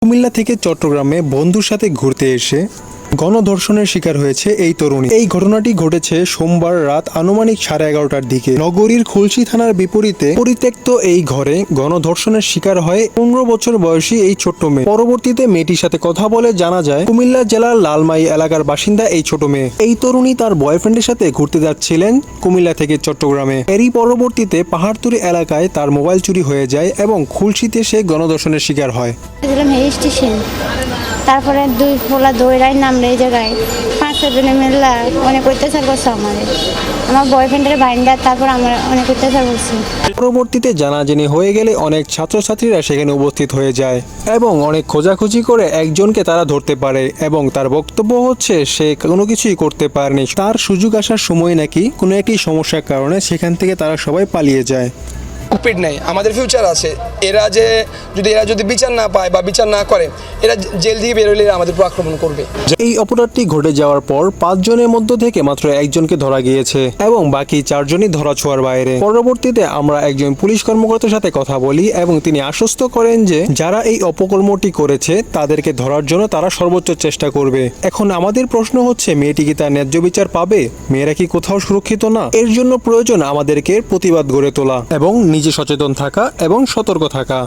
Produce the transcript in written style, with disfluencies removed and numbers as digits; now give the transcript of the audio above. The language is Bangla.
কুমিল্লা থেকে চট্টগ্রামে বন্ধুর সাথে ঘুরতে এসে গণধর্ষণের শিকার হয়েছে এই তরুণী। এই ঘটনাটি ঘটেছে সোমবার রাত আনুমানিক 11:30টার দিকে। নগরীর খুলশী থানার বিপরীতে পরিত্যক্ত এই ঘরে গণধর্ষণের শিকার হয় 15 বছর বয়সী এই ছোট্ট মেয়ে। পরবর্তীতে মেয়েটির সাথে কথা বলে জানা যায় কুমিল্লা জেলার লালমাই এলাকার বাসিন্দা এই ছোট মেয়ে। এই তরুণী তার বয়ফ্রেন্ডের সাথে ঘুরতে যাচ্ছিলেন কুমিল্লা থেকে চট্টগ্রামে। এরই পরবর্তীতে পাহাড়তলী এলাকায় তার মোবাইল চুরি হয়ে যায় এবং খুলশীতে সে গণধর্ষণের শিকার হয়। তারপরে দুই ফোলা দৌড়াই নামলে এই জায়গায় 5-6 জনে মিললা অনেক অত্যাচার করছে আমার বয়ফ্রেন্ডের বাইন্ডার, তারপর আমার অনেক অত্যাচার করছে। পরবর্তীতে জানাজানি হয়ে গেলে অনেক ছাত্রছাত্রীরা সেখানে উপস্থিত হয়ে যায় এবং অনেক খোঁজাখুঁজি করে একজনকে তারা ধরতে পারে এবং তার বক্তব্য হচ্ছে সে কোনো কিছুই করতে পারেনি। তার সুযোগ আসার সময় নাকি কোনো একটি সমস্যার কারণে সেখান থেকে তারা সবাই পালিয়ে যায়। উপিট নেই, আমাদের ফিউচার আছে। এরা যদি বিচার না পায় বা বিচার না করে, এরা জেল দিয়ে বেরোলে আমাদের উপর আক্রমণ করবে। এই অপরাধটি ঘটে যাওয়ার পর 5 জনের মধ্য থেকে মাত্র একজনকে ধরা গিয়েছে এবং বাকি 4 জনই ধরা ছোঁয়ার বাইরে। পরবর্তীতে আমরা একজন পুলিশ কর্মকর্তার সাথে কথা বলি এবং তিনি আশ্বস্ত করেন যে যারা এই অপকর্মটি করেছে তাদেরকে ধরার জন্য তারা সর্বোচ্চ চেষ্টা করবে। এখন আমাদের প্রশ্ন হচ্ছে, মেয়েটি কি তার ন্যায্য বিচার পাবে? মেয়েরা কি কোথাও সুরক্ষিত না? এর জন্য প্রয়োজন আমাদেরকে প্রতিবাদ গড়ে তোলা এবং নিজে সচেতন থাকা এবং সতর্ক থাকা।